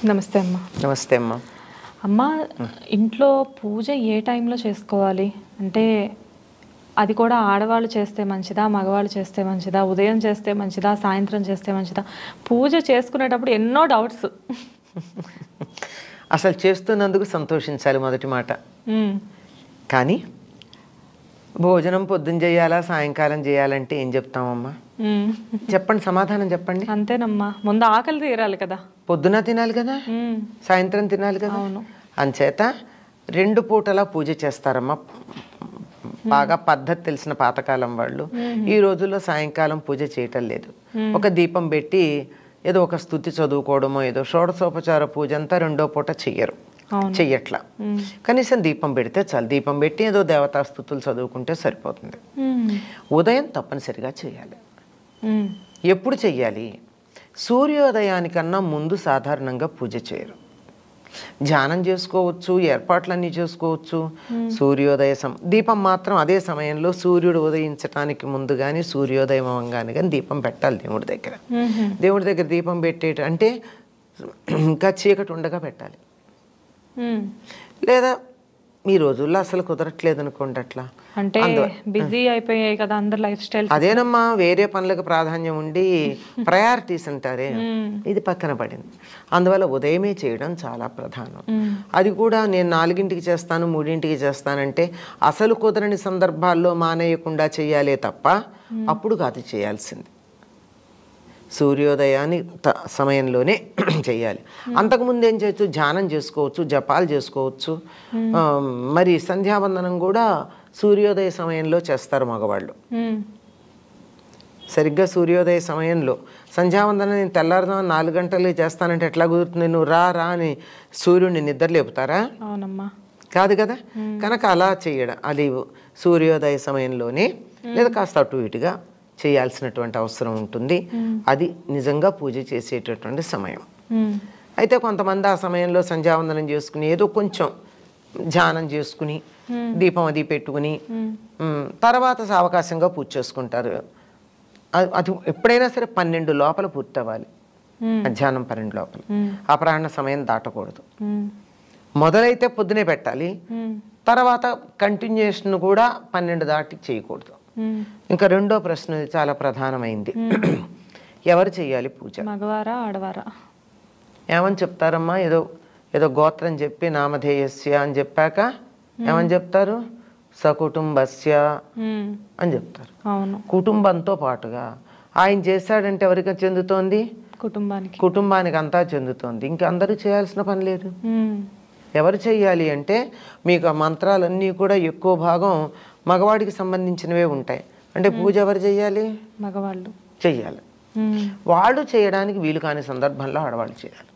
నమస్తే అమ్మ. నమస్తే అమ్మ. అమ్మ, ఇంట్లో పూజ ఏ టైంలో చేసుకోవాలి? అంటే అది కూడా ఆడవాళ్ళు చేస్తే మంచిదా, మగవాళ్ళు చేస్తే మంచిదా, ఉదయం చేస్తే మంచిదా, సాయంత్రం చేస్తే మంచిదా? పూజ చేసుకునేటప్పుడు ఎన్నో డౌట్స్. అసలు చేస్తున్నందుకు సంతోషించాలి మొదటి మాట. కానీ భోజనం పొద్దున చేయాలా సాయంకాలం చేయాలంటే ఏం చెప్తామమ్మా? చెప్పండి, సమాధానం చెప్పండి. అంతేనమ్మా, ముందు ఆకలి తీరాలి కదా. పొద్దున తినాలి కదా, సాయంత్రం తినాలి కదా. అవును. అంచేత 2 పూటలా పూజ చేస్తారమ్మా. బాగా పద్ధతి తెలిసిన పాతకాలం వాళ్ళు. ఈ రోజుల్లో సాయంకాలం పూజ చేయటం లేదు. ఒక దీపం పెట్టి ఏదో ఒక స్తుతి చదువుకోవడమో, ఏదో షోడశోపచార పూజ అంతా 2వ పూట చెయ్యట్లా. కనీసం దీపం పెడితే చాలు. దీపం పెట్టి ఏదో దేవతా స్తుతులు చదువుకుంటే సరిపోతుంది. ఉదయం తప్పనిసరిగా చేయాలి. ఎప్పుడు చెయ్యాలి? సూర్యోదయానికన్నా ముందు సాధారణంగా పూజ చేయరు. ధ్యానం చేసుకోవచ్చు, ఏర్పాట్లన్నీ చేసుకోవచ్చు. సూర్యోదయ దీపం మాత్రం అదే సమయంలో సూర్యుడు ఉదయించడానికి ముందు కానీ సూర్యోదయం అవ్వగానే కానీ దీపం పెట్టాలి దేవుడి దగ్గర. దేవుడి దగ్గర దీపం అంటే ఇంకా చీకటి ఉండగా పెట్టాలి. లేదా ఈ రోజుల్లో అసలు కుదరట్లేదు అనుకోండి. అట్లా అంటే బిజీ అయిపోయాయి కదా అందరు లైఫ్ స్టైల్. అదేనమ్మా, వేరే పనులకు ప్రాధాన్యం ఉండి ప్రయారిటీస్ అంటారే, ఇది పక్కన పడింది. అందువల్ల ఉదయమే చేయడం చాలా ప్రధానం. అది కూడా నేను 4ంటికి చేస్తాను, 3ంటికి చేస్తానంటే అసలు కుదరని సందర్భాల్లో మానేయకుండా చేయాలే తప్ప అప్పుడు కాదు చేయాల్సింది. సూర్యోదయాన్ని సమయంలోనే చేయాలి. అంతకుముందు ఏం చేయొచ్చు? ధ్యానం చేసుకోవచ్చు, జపాలు చేసుకోవచ్చు. మరి సంధ్యావందనం కూడా సూర్యోదయ సమయంలో చేస్తారు మగవాళ్ళు. సరిగ్గా సూర్యోదయ సమయంలో సంధ్యావందనం నేను తెల్లారుదాం 4 గంటలు చేస్తానంటే ఎట్లా కుదురుతుంది? నువ్వు రా అని సూర్యుడిని నిద్ర లేపుతారా? అవునమ్మా, కాదు కదా. కనుక అలా చేయడం, అది సూర్యోదయ సమయంలోనే లేదా కాస్త అటు ఇటుగా చేయాల్సినటువంటి అవసరం ఉంటుంది. అది నిజంగా పూజ చేసేటటువంటి సమయం. అయితే కొంతమంది ఆ సమయంలో సంధ్యావందనం చేసుకుని ఏదో కొంచెం ధ్యానం చేసుకుని దీపం అది పెట్టుకుని తర్వాత సావకాశంగా పూజ చేసుకుంటారు. అది ఎప్పుడైనా సరే 12 లోపల పూర్తి అవ్వాలి. మధ్యాహ్నం 12 లోపల. అపరాహ్న సమయం దాటకూడదు. మొదలైతే పొద్దునే పెట్టాలి, తర్వాత కంటిన్యూషన్ కూడా 12 దాటి చేయకూడదు. ఇంకా 2వ ప్రశ్న చాలా ప్రధానమైంది. ఎవరు చెయ్యాలి పూజ? మగవారా ఆడవారా? ఏమని చెప్తారమ్మా? ఏదో గోత్రం చెప్పి నామధేయస్య అని చెప్పాక ఏమని చెప్తారు? సకుటుంబస్య అని చెప్తారు. అవును. కుటుంబంతో పాటుగా ఆయన చేశాడంటే ఎవరికి చెందుతోంది? కుటుంబానికి అంతా చెందుతోంది. ఇంకా అందరూ చేయాల్సిన పని లేదు. ఎవరు చెయ్యాలి అంటే మీకు ఆ మంత్రాలన్నీ కూడా ఎక్కువ భాగం మగవాడికి సంబంధించినవే ఉంటాయి. అంటే పూజ ఎవరు చెయ్యాలి? మగవాళ్ళు చెయ్యాలి. వాళ్ళు చేయడానికి వీలు కాని సందర్భంలో ఆడవాళ్ళు చేయాలి,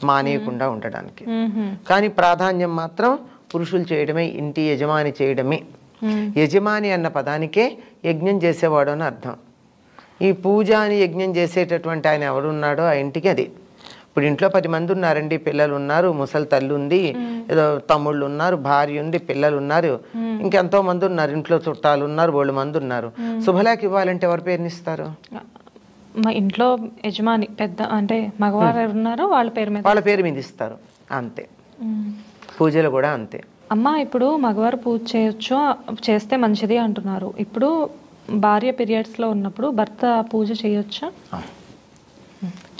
మానేయకుండా ఉండడానికి. కానీ ప్రాధాన్యం మాత్రం పురుషులు చేయడమే, ఇంటి యజమాని చేయడమే. యజమాని అన్న పదానికే యజ్ఞం చేసేవాడు అని అర్థం. ఈ పూజ అని యజ్ఞం చేసేటటువంటి ఆయన ఎవరున్నాడో ఆ ఇంటికి అది. ఇప్పుడు ఇంట్లో 10 మంది ఉన్నారండి, పిల్లలు ఉన్నారు, ముసలి తల్లి ఉంది, ఏదో తమ్ముళ్ళు ఉన్నారు, భార్య ఉంది, పిల్లలు ఉన్నారు, ఇంకెంతో మంది ఉన్నారు, ఇంట్లో చుట్టాలు ఉన్నారు, 100 మంది ఉన్నారు. శుభలేఖ ఇవ్వాలంటే ఎవరి పేరుని ఇస్తారు? మా ఇంట్లో యజమాని పెద్ద అంటే మగవారు ఉన్నారో వాళ్ళ పేరు మీద ఇస్తారు. అంతే. పూజలు కూడా అంతే. అమ్మ, ఇప్పుడు మగవారు పూజ చేయొచ్చు, చేస్తే మంచిది అంటున్నారు. ఇప్పుడు భార్య పీరియడ్స్లో ఉన్నప్పుడు భర్త పూజ చేయొచ్చా?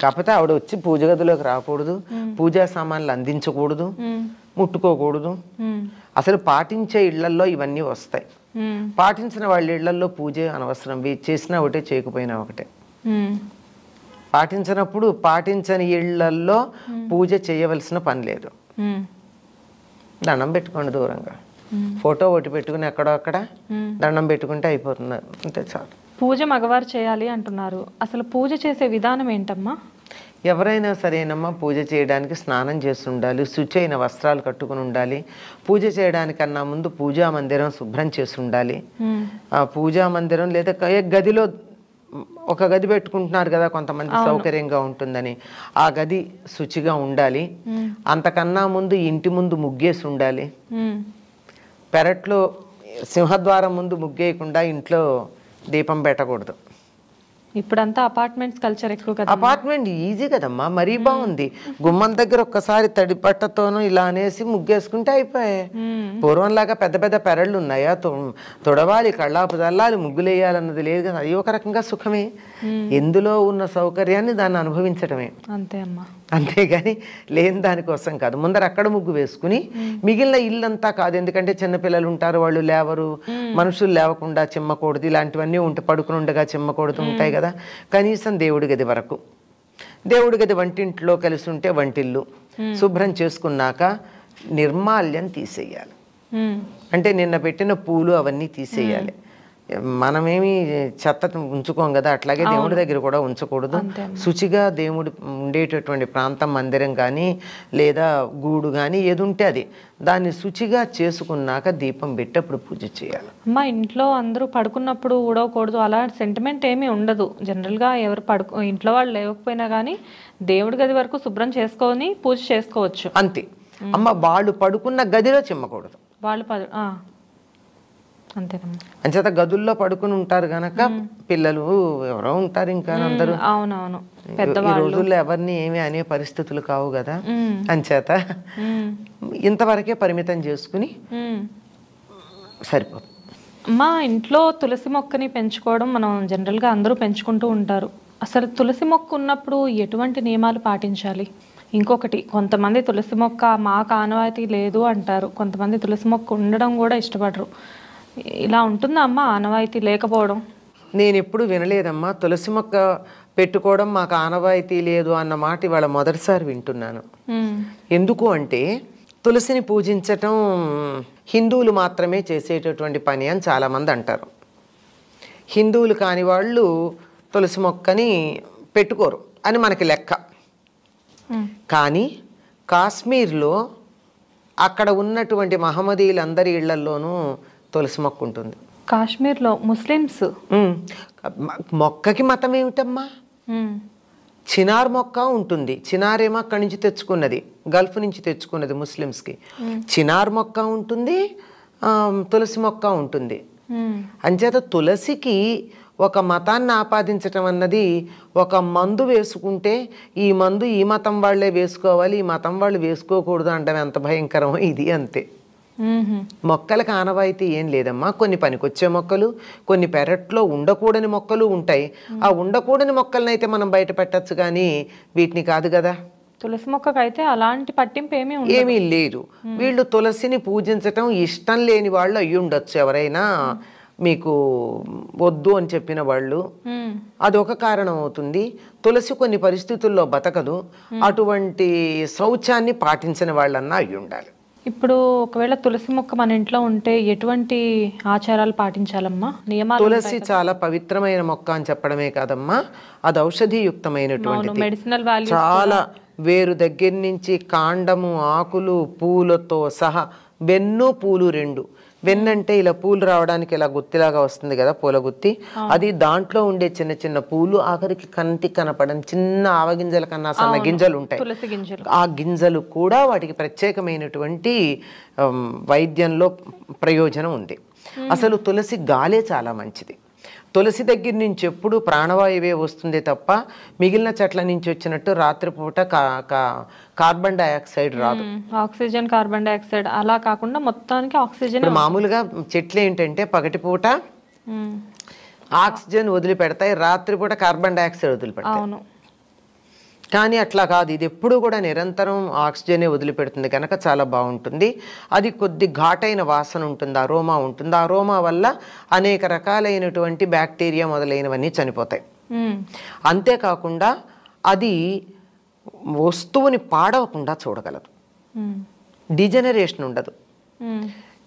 కాకపోతే ఆవిడ వచ్చి పూజ గదిలోకి రాకూడదు, పూజా సామాన్లు అందించకూడదు, ముట్టుకోకూడదు. అసలు పాటించే ఇళ్లల్లో ఇవన్నీ వస్తాయి. పాటించిన వాళ్ళ ఇళ్లల్లో పూజ అనవసరం. చేసినా ఒకటే, చేయకపోయినా ఒకటే. పాటించని ఇళ్లల్లో పూజ చేయవలసిన పని లేదు. దండం పెట్టుకోండి దూరంగా, ఫోటో ఒకటి పెట్టుకుని ఎక్కడో అక్కడ దండం పెట్టుకుంటే అయిపోతుంది, అంతే చాలు. పూజ మగవారు చేయాలి అంటున్నారు. అసలు పూజ చేసే విధానం ఏంటమ్మా? ఎవరైనా సరేనమ్మా, పూజ చేయడానికి స్నానం చేసి ఉండాలి, శుచి అయిన వస్త్రాలు కట్టుకుని ఉండాలి. పూజ చేయడానికన్నా ముందు పూజా మందిరం శుభ్రం చేసి ఉండాలి. ఆ పూజా మందిరం లేదా గదిలో ఒక గది పెట్టుకుంటున్నారు కదా కొంతమంది, సౌకర్యంగా ఉంటుందని, ఆ గది శుచిగా ఉండాలి. అంతకన్నా ముందు ఇంటి ముందు ముగ్గేసి ఉండాలి. పెరట్లో సింహద్వారం ముందు ముగ్గేయకుండా ఇంట్లో దీపం పెట్టకూడదు. ఇప్పుడంతా అపార్ట్మెంట్స్ కల్చర్ ఎక్కువ కదా. అపార్ట్మెంట్ ఈజీ కదమ్మా, మరీ బాగుంది. గుమ్మం దగ్గర ఒక్కసారి తడి బట్టతోనూ ఇలా అనేసి ముగ్గేసుకుంటే అయిపోయాయి. పూర్వంలాగా పెద్ద పెద్ద పెరళ్ళు ఉన్నాయా, తొడవాలి, కళ్ళాపు చల్లాలి, ముగ్గులు వేయాలన్నది లేదు కదా. అది ఒక రకంగా సుఖమే. ఎందులో ఉన్న సౌకర్యాన్ని దాన్ని అనుభవించడమే అంతే అమ్మా. అంతేగాని లేని దానికోసం కాదు. ముందర అక్కడ ముగ్గు వేసుకుని మిగిలిన ఇల్లంతా కాదు, ఎందుకంటే చిన్నపిల్లలు ఉంటారు, వాళ్ళు లేవరు, మనుషులు లేవకుండా చిమ్మకూడదు, ఇలాంటివన్నీ ఉంటే పడుకుని ఉండగా చిమ్మకూడదు ఉంటాయి కదా. కనీసం దేవుడి గది వరకు, దేవుడి గది వంటింట్లో కలిసి ఉంటే వంటిల్లు శుభ్రం చేసుకున్నాక నిర్మాల్యం తీసేయాలి. అంటే నిన్న పెట్టిన పూలు అవన్నీ తీసేయాలి. మనమేమి చెత్త ఉంచుకోం కదా, అట్లాగే దేవుడి దగ్గర కూడా ఉంచకూడదు. శుచిగా దేవుడు ఉండేటటువంటి ప్రాంతం, మందిరం కానీ లేదా గూడు కానీ ఏది ఉంటే అది దాన్ని శుచిగా చేసుకున్నాక దీపం పెట్టి అప్పుడు పూజ చేయాలి. అమ్మ ఇంట్లో అందరూ పడుకున్నప్పుడు ఊడవకూడదు అలా సెంటిమెంట్ ఏమీ ఉండదు. జనరల్గా ఎవరు ఇంట్లో వాళ్ళు లేకపోయినా కానీ దేవుడి గది వరకు శుభ్రం చేసుకొని పూజ చేసుకోవచ్చు అంతే. అమ్మ వాళ్ళు పడుకున్న గదిలో చిమ్మకూడదు. వాళ్ళు అంతేనమ్మా. అంచేత గదుల్లో పడుకుని ఉంటారు గనక పిల్లలు ఎవరో ఉంటారు ఇంకా అందరూ. అవునవును, ఈ రోజుల్లో ఎవరిని ఏమి అనే పరిస్థితులు కావు కదా. అంచేత ఇంతవరకే పరిమితం చేసుకుని సరిపోతుంది. మా ఇంట్లో తులసి మొక్కని పెంచుకోవడం మనం జనరల్గా అందరూ పెంచుకుంటూ ఉంటారు. అసలు తులసి మొక్క ఉన్నప్పుడు ఎటువంటి నియమాలు పాటించాలి? ఇంకొకటి, కొంతమంది తులసి మొక్క మాకు ఆనవాయితీ లేదు అంటారు, కొంతమంది తులసి మొక్క ఉండడం కూడా ఇష్టపడరు. ఇలా ఉంటుందా అమ్మ ఆనవాయితీ లేకపోవడం? నేను ఎప్పుడు వినలేదమ్మా తులసి మొక్క పెట్టుకోవడం మాకు ఆనవాయితీ లేదు అన్న మాట ఇవాళ మొదటిసారి వింటున్నాను. ఎందుకు అంటే తులసిని పూజించటం హిందువులు మాత్రమే చేసేటటువంటి పని అని చాలామంది అంటారు. హిందువులు కాని వాళ్ళు తులసి మొక్కని పెట్టుకోరు అని మనకి లెక్క. కానీ కాశ్మీర్లో అక్కడ ఉన్నటువంటి మహమ్మదీయులందరి ఇళ్లల్లోనూ తులసి మొక్క ఉంటుంది. కాశ్మీర్లో ముస్లిమ్స్ మొక్కకి మతం ఏమిటమ్మా? చినార్ మొక్క ఉంటుంది. చినార్ ఏమో అక్కడి నుంచి తెచ్చుకున్నది, గల్ఫ్ నుంచి తెచ్చుకున్నది ముస్లిమ్స్కి. చినార్ మొక్క ఉంటుంది, తులసి మొక్క ఉంటుంది. అంచేత తులసికి ఒక మతాన్ని ఆపాదించటం అన్నది, ఒక మందు వేసుకుంటే ఈ మందు ఈ మతం వాళ్ళే వేసుకోవాలి, ఈ మతం వాళ్ళు వేసుకోకూడదు అంటే ఎంత భయంకరమో ఇది అంతే. మొక్కలకు ఆనవాయితీ ఏం లేదమ్మా. కొన్ని పనికొచ్చే మొక్కలు, కొన్ని పెరట్లో ఉండకూడని మొక్కలు ఉంటాయి. ఆ ఉండకూడని మొక్కలను అయితే మనం బయట పెట్టచ్చు, కానీ వీటిని కాదు కదా. తులసి మొక్కకైతే అలాంటి పట్టింపు ఏమీ లేదు. వీళ్ళు తులసిని పూజించటం ఇష్టం లేని వాళ్ళు అయ్యి ఉండొచ్చు ఎవరైనా, మీకు వద్దు అని చెప్పిన వాళ్ళు. అదొక కారణం అవుతుంది. తులసి కొన్ని పరిస్థితుల్లో బతకదు, అటువంటి శౌచాన్ని పాటించిన వాళ్ళన్నా అయ్యి ఉండాలి. ఇప్పుడు ఒకవేళ తులసి మొక్క మన ఇంట్లో ఉంటే ఎటువంటి ఆచారాలు పాటించాలమ్మా, నియమాలు? తులసి చాలా పవిత్రమైన మొక్క అని చెప్పడమే కాదమ్మా, అది ఔషధీయుక్తమైనటువంటి మెడిసినల్ వాల్యూ. చాలా వేరు దగ్గర నుంచి కాండము, ఆకులు, పూలతో సహా, వెన్ను పూలు రెండు. వెన్నంటే ఇలా పూలు రావడానికి ఇలా గుత్తిలాగా వస్తుంది కదా, పూల గుత్తి, అది దాంట్లో ఉండే చిన్న చిన్న పూలు, ఆఖరికి కంటికి కనపడని చిన్న ఆవగింజల కన్నా సన్న గింజలు ఉంటాయి. ఆ గింజలు కూడా వాటికి ప్రత్యేకమైనటువంటి వైద్యంలో ప్రయోజనం ఉంది. అసలు తులసి గాలే చాలా మంచిది. తులసి దగ్గర నుంచి ఎప్పుడు ప్రాణవాయువే వస్తుంది తప్ప మిగిలిన చెట్ల నుంచి వచ్చినట్టు రాత్రిపూట కార్బన్ డైఆక్సైడ్ రాదు. ఆక్సిజన్, కార్బన్ డైఆక్సైడ్ అలా కాకుండా మొత్తానికి ఆక్సిజన్. మామూలుగా చెట్లు ఏంటంటే పగటిపూట ఆక్సిజన్ వదిలిపెడతాయి, రాత్రిపూట కార్బన్ డైఆక్సైడ్ వదిలిపెడతాయి. కానీ అట్లా కాదు, ఇది ఎప్పుడు కూడా నిరంతరం ఆక్సిజనే వదిలిపెడుతుంది కనుక చాలా బాగుంటుంది. అది కొద్ది ఘాటైన వాసన ఉంటుంది, అరోమా ఉంటుంది. ఆ అరోమా వల్ల అనేక రకాలైనటువంటి బ్యాక్టీరియా మొదలైనవన్నీ చనిపోతాయి. అంతేకాకుండా అది వస్తువుని పాడవకుండా చూడగలదు, డిజనరేషన్ ఉండదు.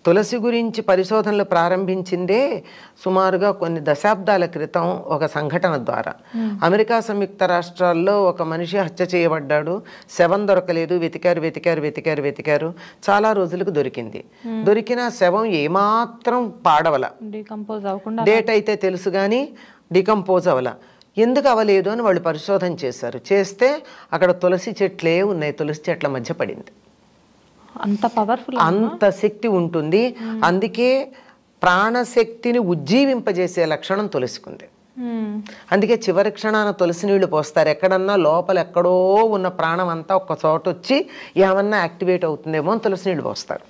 తులసి గురించి పరిశోధనలు ప్రారంభించిందే సుమారుగా కొన్ని దశాబ్దాల క్రితం ఒక సంఘటన ద్వారా. అమెరికా సంయుక్త రాష్ట్రాల్లో ఒక మనిషి హత్య చేయబడ్డాడు, శవం దొరకలేదు, వెతికారు. చాలా రోజులకు దొరికింది. దొరికిన శవం ఏమాత్రం పాడవల, డేట్ అయితే తెలుసు కానీ డికంపోజ్ అవల. ఎందుకు అవ్వలేదు అని వాళ్ళు పరిశోధన చేశారు. చేస్తే అక్కడ తులసి చెట్లే ఉన్నాయి, తులసి చెట్ల మధ్య పడింది. అంత పవర్ఫుల్, అంత శక్తి ఉంటుంది. అందుకే ప్రాణశక్తిని ఉజ్జీవింపజేసే లక్షణం తులసికుంది. అందుకే చివరి క్షణాన తులసి నీళ్లు పోస్తారు. ఎక్కడన్నా లోపల ఎక్కడో ఉన్న ప్రాణం అంతా ఒక్క చోట వచ్చి ఏమన్నా యాక్టివేట్ అవుతుందేమో అని తులసి నీళ్లు పోస్తారు.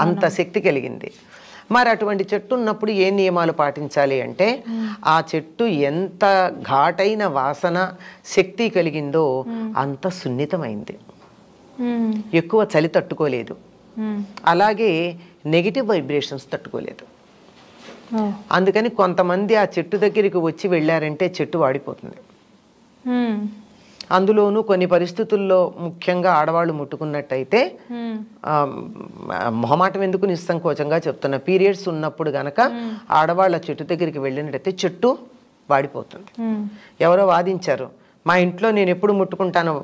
అంత శక్తి కలిగింది. మరి అటువంటి చెట్టు ఉన్నప్పుడు ఏ నియమాలు పాటించాలి అంటే, ఆ చెట్టు ఎంత ఘాటైన వాసన శక్తి కలిగిందో అంత సున్నితమైంది, ఎక్కువ చలి తట్టుకోలేదు, అలాగే నెగిటివ్ వైబ్రేషన్స్ తట్టుకోలేదు. అందుకని కొంతమంది ఆ చెట్టు దగ్గరికి వచ్చి వెళ్ళారంటే చెట్టు వాడిపోతుంది. అందులోనూ కొన్ని పరిస్థితుల్లో ముఖ్యంగా ఆడవాళ్ళు ముట్టుకున్నట్టయితే, మొహమాటం ఎందుకు నిస్సంకోచంగా చెప్తున్నా, పీరియడ్స్ ఉన్నప్పుడు గనక ఆడవాళ్ళ చెట్టు దగ్గరికి వెళ్ళినట్టయితే చెట్టు వాడిపోతుంది. ఎవరో వాదించారు, మా ఇంట్లో నేను ఎప్పుడు ముట్టుకుంటాను,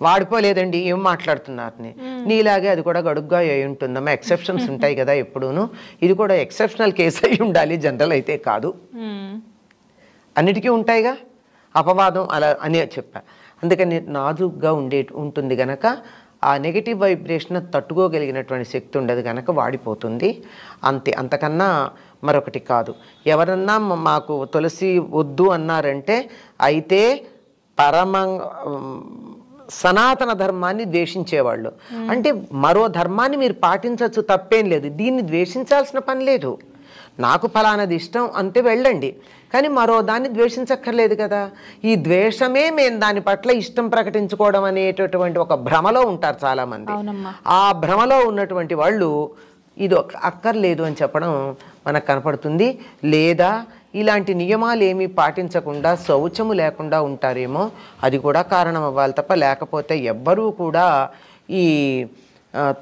వాడిపోలేదండి, ఏం మాట్లాడుతున్నారని. నీలాగే అది కూడా గడుగ్గా అయి ఉంటుందమ్మా, ఎక్సెప్షన్స్ ఉంటాయి కదా ఎప్పుడూను, ఇది కూడా ఎక్సెప్షనల్ కేసు అయి ఉండాలి, జనరల్ అయితే కాదు, అన్నిటికీ ఉంటాయిగా అపవాదం అలా అని చెప్పా. అందుకని నాజుగ్గా ఉంటుంది గనక ఆ నెగిటివ్ వైబ్రేషన్ తట్టుకోగలిగినటువంటి శక్తి ఉండదు గనక వాడిపోతుంది, అంతే, అంతకన్నా మరొకటి కాదు. ఎవరన్నా మాకు తులసి వద్దు అన్నారంటే అయితే సనాతన ధర్మాన్ని ద్వేషించేవాళ్ళు. అంటే మరో ధర్మాన్ని మీరు పాటించవచ్చు, తప్పేం లేదు, దీన్ని ద్వేషించాల్సిన పని లేదు. నాకు ఫలానది ఇష్టం అంటే వెళ్ళండి, కానీ మరో దాన్ని ద్వేషించక్కర్లేదు కదా. ఈ ద్వేషమే మేము దాని పట్ల ఇష్టం ప్రకటించుకోవడం అనేటటువంటి ఒక భ్రమలో ఉంటారు చాలామంది. ఆ భ్రమలో ఉన్నటువంటి వాళ్ళు ఇది అక్కర్లేదు అని చెప్పడం మనకు కనపడుతుంది. లేదా ఇలాంటి నియమాలు ఏమీ పాటించకుండా శౌచము లేకుండా ఉంటారేమో, అది కూడా కారణం అవ్వాలి తప్ప, లేకపోతే ఎవ్వరూ కూడా ఈ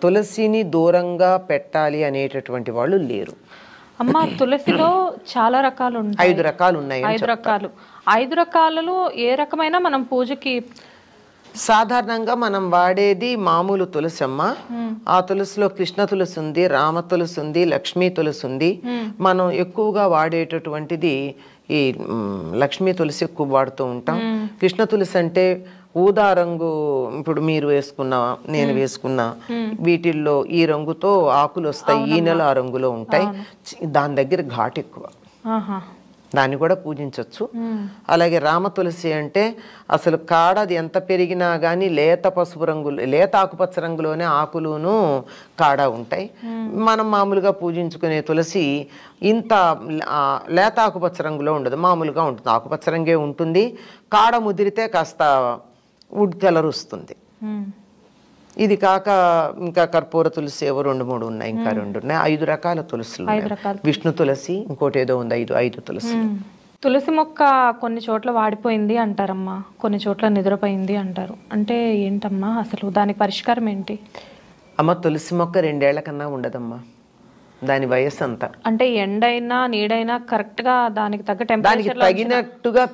తులసిని దూరంగా పెట్టాలి అనేటటువంటి వాళ్ళు లేరు. అమ్మ, తులసిలో చాలా రకాలు ఉంటాయి. 5 రకాలు ఉన్నాయి. 5 రకాలు. 5 రకాలలో ఏ రకమైన మనం పూజకి సాధారణంగా మనం వాడేది మామూలు తులసి అమ్మ. ఆ తులసిలో కృష్ణ తులసి ఉంది, రామ తులసి ఉంది, లక్ష్మీ తులసి ఉంది. మనం ఎక్కువగా వాడేటటువంటిది ఈ లక్ష్మీ తులసి ఎక్కువ వాడుతూ ఉంటాం. కృష్ణ తులసి అంటే ఊదా రంగు, ఇప్పుడు మీరు వేసుకున్నా నేను వేసుకున్నా, వీటిల్లో ఈ రంగుతో ఆకులు వస్తాయి, ఈ నెల ఆ రంగులో ఉంటాయి. దాని దగ్గర ఘాటు ఎక్కువ, దాన్ని కూడా పూజించవచ్చు. అలాగే రామ తులసి అంటే అసలు కాడది ఎంత పెరిగినా కానీ లేత పసుపు రంగులు, లేత ఆకుపచ్చ రంగులోనే ఆకులును కాడ ఉంటాయి. మనం మామూలుగా పూజించుకునే తులసి ఇంత లేత ఆకుపచ్చ రంగులో ఉండదు, మామూలుగా ఉంటుంది, ఆకుపచ్చ రంగే ఉంటుంది. కాడ ముదిరితే కాస్త వుడ్ కలర్ వస్తుంది. ఇది కాక ఇంకా కర్పూర తులసి ఏవో 2-3 ఉన్నాయి, ఇంకా 2 ఉన్నాయి. 5 రకాల తులసులు, విష్ణు తులసి, ఇంకోటి ఏదో ఉంది, 5 తులసి. తులసి మొక్క కొన్ని చోట్ల వాడిపోయింది అంటారమ్మా, కొన్ని చోట్ల నిద్రపోయింది అంటారు. అంటే ఏంటమ్మా అసలు దానికి పరిష్కారం ఏంటి? అమ్మ, తులసి మొక్క 2 ఏళ్ల కన్నా ఉండదమ్మా, దాని వయస్సు అంతా. అంటే ఎండైనా నీడైనా కరెక్ట్ గా దానికి తగ్గ టెంపరేచర్ తగినట్టుగా